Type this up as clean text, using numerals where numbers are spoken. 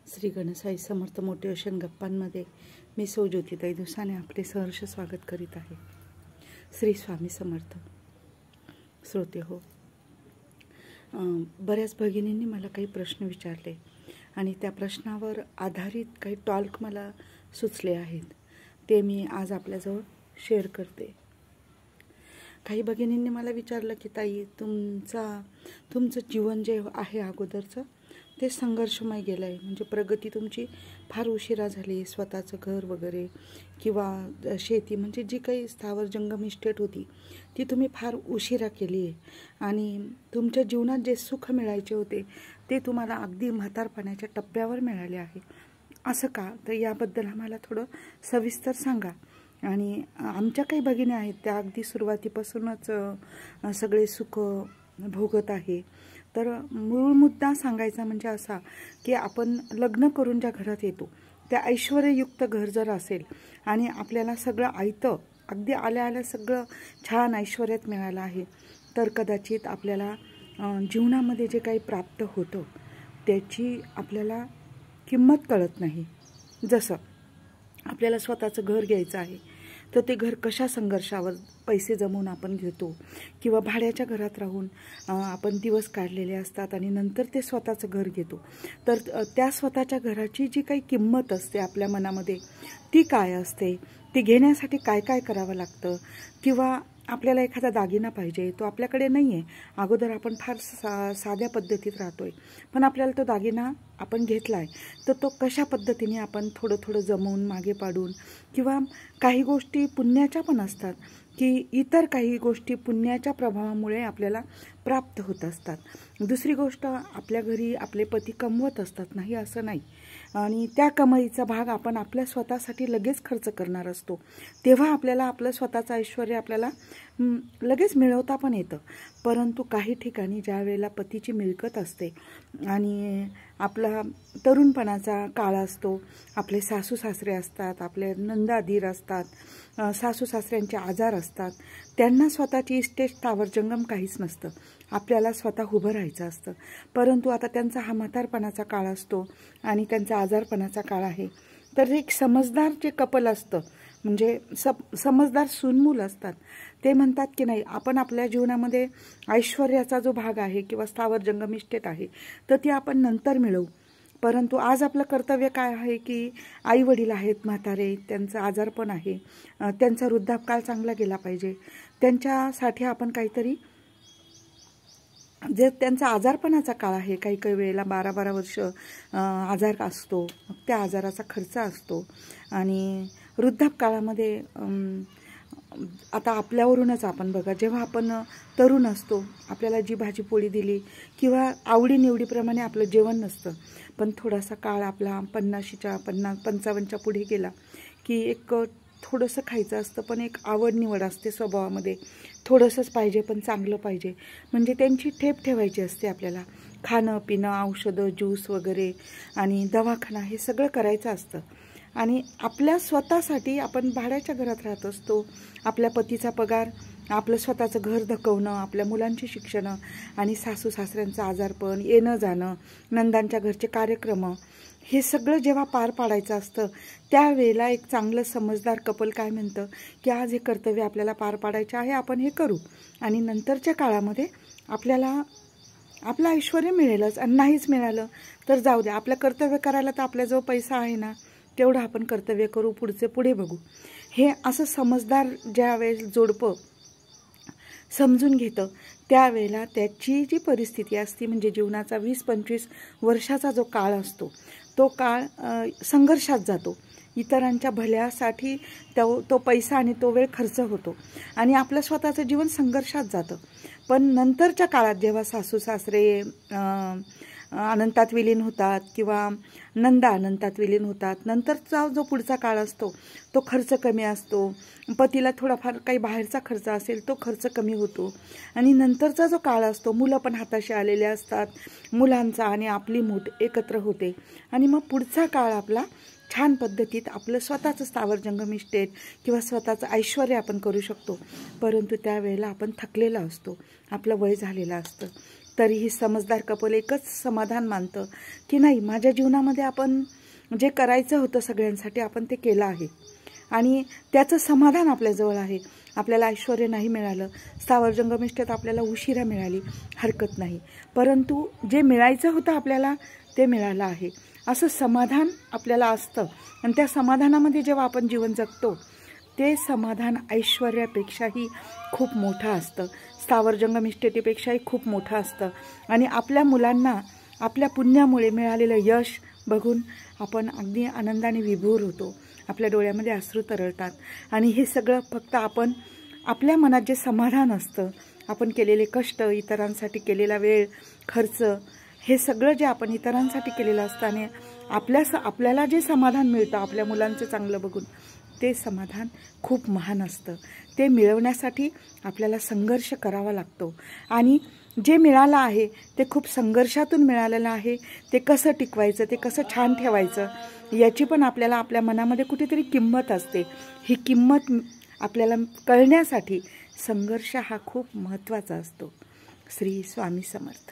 श्री गणसाई समर्थ motivation गप्पांमध्ये मी सौ ज्योतिताई दुसाने आपले सहर्ष स्वागत करीत आहे। श्री स्वामी समर्थ। श्रोते हो, बऱ्याच भगिनींनी मला काही प्रश्न विचारले आणि त्या प्रश्नावर आधारित काही टॉल्क मला सुचले आहेत, ते मी आज आपल्याजवळ शेअर करते। काही भगिनींनी मला विचारलं की ताई, तुमचं जीवन जे आहे अगोदरचं ते संघर्षमय गेलं आहे, म्हणजे प्रगती तुमची फार उशिरा झाली। स्वतःचं घर वगैरे किंवा शेती म्हणजे जी काही स्थावर जंगम इस्टेट होती ती तुम्ही फार उशिरा केली आहे आणि तुमच्या जीवनात जे सुख मिळायचे होते ते तुम्हाला अगदी म्हातारपणाच्या टप्प्यावर मिळाले आहे। असं का? तर याबद्दल आम्हाला थोडं सविस्तर सांगा। आणि आमच्या काही भगिनी आहेत त्या अगदी सुरुवातीपासूनच सगळे सुख भोगत आहे। तर मूळ मुद्दा सांगायचा म्हणजे असा की आपण लग्न करून ज्या घरात येतो त्या ऐश्वर्ययुक्त घर जर असेल आणि आपल्याला सगळं आयतं अगदी आल्या सगळं छान ऐश्वर्यात मिळालं आहे, तर कदाचित आपल्याला जीवनामध्ये जे काही प्राप्त होतं त्याची आपल्याला किंमत कळत नाही। जसं आपल्याला स्वतःचं घर घ्यायचं आहे तर ते घर कशा संघर्षावर पैसे जमवून आपण घेतो किंवा भाड्याच्या घरात राहून आपण दिवस काढलेले असतात आणि नंतर ते स्वतःचं घर घेतो, तर त्या स्वतःच्या घराची जी काही किंमत असते आपल्या मनामध्ये ती काय असते, ती घेण्यासाठी काय काय करावं लागतं। किंवा आपल्याला एखादा दागिना पाहिजे, तो आपल्याकडे नाही आहे, अगोदर आपण फार साध्या पद्धतीत राहतोय, पण आपल्याला तो दागिना आपण घेतला आहे, तर तो कशा पद्धतीने आपण थोडं थोडं जमवून मागे पाडून, किंवा काही गोष्टी पुण्याच्या पण असतात की इतर काही गोष्टी पुण्याच्या प्रभावामुळे आपल्याला प्राप्त होत असतात। दुसरी गोष्ट, आपल्या घरी आपले पती कमवत असतात, नाही असं नाही, आणि त्या कमाईचा भाग आपण आपल्या स्वतःसाठी लगेच खर्च करणार असतो, तेव्हा आपल्याला आपलं स्वतःचं ऐश्वर्य आपल्याला लगेच मिळवता पण येतं। परंतु काही ठिकाणी ज्या वेळेला पतीची मिळकत असते आणि आपला तरुणपणाचा काळ असतो, आपले सासू सासरे असतात, आपले नंदा दीर असतात, सासू सासऱ्यांचे आजार असतात, त्यांना स्वतःची इस्टेट स्थावर जंगम काहीच नसतं, आपल्याला स्वतः उभं राहायचं असतं। परंतु आता त्यांचा हा म्हातारपणाचा काळ असतो आणि त्यांचा आजारपणाचा काळ आहे, तर एक समजदार जे कपल असतं, म्हणजे समजदार सूनमूल असतात, ते म्हणतात की नाही, आपण आपल्या जीवनामध्ये ऐश्वर्याचा जो भाग आहे किंवा स्थावर जंगम इस्टेट आहे तर ती आपण नंतर मिळवू। परंतु आज आपलं कर्तव्य काय आहे की आई वडील आहेत म्हातारे, त्यांचं आजारपण आहे, त्यांचा वृद्धापकाळ चांगला गेला पाहिजे, त्यांच्यासाठी आपण काहीतरी, जे त्यांचा आजारपणाचा काळ आहे, काही काही वेळेला 12-12 वर्ष आजार असतो, त्या आजाराचा खर्च असतो, आणि वृद्धापकाळामध्ये आता आपल्यावरूनच आपण बघा, जेव्हा आपण तरुण असतो आपल्याला जी भाजी पोळी दिली किंवा आवडीनिवडीप्रमाणे आपलं जेवण नसतं, पण थोडासा काळ आपला 50-55च्या पुढे गेला की एक थोडंसं खायचं असतं, पण एक आवड निवड असते स्वभावामध्ये, थोडंसंच पाहिजे पण चांगलं पाहिजे, म्हणजे त्यांची ठेप ठेवायची असते आपल्याला। खाणं पिणं, औषधं, ज्यूस वगैरे आणि दवाखाना हे सगळं करायचं असतं, आणि आपल्या स्वतःसाठी आपण भाड्याच्या घरात राहत असतो, आपल्या पतीचा पगार, आपलं स्वतःचं घर धकवणं, आपल्या मुलांची शिक्षणं आणि सासू सासऱ्यांचं आजारपण, येणं जाणं, नंदांच्या घरचे कार्यक्रम, हे सगळं जेव्हा पार पाडायचं असतं त्यावेळेला एक चांगलं समजदार कपल काय म्हणतं की आज हे कर्तव्य आपल्याला पार पाडायचे आहे, आपण हे करू, आणि नंतरच्या काळामध्ये आपल्याला आपलं ऐश्वर्य मिळेलच, आणि नाहीच मिळालं तर जाऊ द्या, आपलं कर्तव्य करायला तर आपल्याजवळ पैसा आहे ना, तेवढं आपण कर्तव्य करू, पुढचे पुढे बघू। हे असं समजदार ज्या वेळेस जोडपं समजून घेतं त्यावेळेला त्याची जी परिस्थिती असते, म्हणजे जीवनाचा 20-25 वर्षाचा जो काळ असतो तो काळ संघर्षात जातो, इतरांच्या भल्यासाठी तो पैसा आणि तो वेळ खर्च होतो आणि आपलं स्वतःचं जीवन संघर्षात जातं। पण नंतरच्या काळात जेव्हा सासू सासरे अनंतात विलीन होतात किंवा नंदा अनंतात विलीन होतात, नंतरचा जो पुढचा काळ असतो तो खर्च कमी असतो, पतीला थोडाफार काही बाहेरचा खर्च असेल तो खर्च कमी होतो, आणि नंतरचा जो काळ असतो मुलं पण हाताशी आलेले असतात, मुलांचा आणि आपली मूठ एकत्र होते, आणि मग पुढचा काळ आपला छान पद्धतीत आपलं स्वतःचं स्थावर जंगम इस्टेट किंवा स्वतःचं ऐश्वर्य आपण करू शकतो। परंतु त्यावेळेला आपण थकलेला असतो, आपलं वय झालेलं असतं, तरीही समजदार कपल एकच समाधान मानतं की नाही, माझ्या जीवनामध्ये आपण जे करायचं होतं सगळ्यांसाठी आपण ते केलं आहे आणि त्याचं समाधान आपल्याजवळ आहे. आपल्याला ऐश्वर्य नाही मिळालं, स्थावर जंगमिष्ठता आपल्याला उशिरा मिळाली, हरकत नाही, परंतु जे मिळायचं होतं आपल्याला ते मिळालं आहे असं समाधान आपल्याला असतं. आणि त्या समाधानामध्ये जेव्हा आपण जीवन जगतो ते समाधान ऐश्वर्यापेक्षाही खूप मोठं असतं, स्थावर जंगमिष्ठतेपेक्षाही खूप मोठं असतं. आणि आपल्या मुलांना आपल्या पुण्यामुळे मिळालेलं यश बघून आपण अगदी आनंदाने विभोर होतो, आपल्या डोळ्यामध्ये अश्रू तरळतात. आणि हे सगळं फक्त आपण आपल्या मनात जे समाधान असतं, आपण केलेले कष्ट, इतरांसाठी केलेला वेळ, खर्च, हे सगळं जे आपण इतरांसाठी केलेलं असतं आणि आपल्याला जे समाधान मिळतं आपल्या मुलांचं चांगलं बघून, ते समाधान खूप महान असतं. ते मिळवण्यासाठी आपल्याला संघर्ष करावा लागतो आणि जे मिळालं आहे ते खूप संघर्षातून मिळालेलं आहे. ते कसं टिकवायचं, ते कसं छान ठेवायचं, याची पण आपल्याला आपल्या मनामध्ये कुठेतरी किंमत असते. ही किंमत आपल्याला कळण्यासाठी संघर्ष हा खूप महत्त्वाचा असतो. श्री स्वामी समर्थ.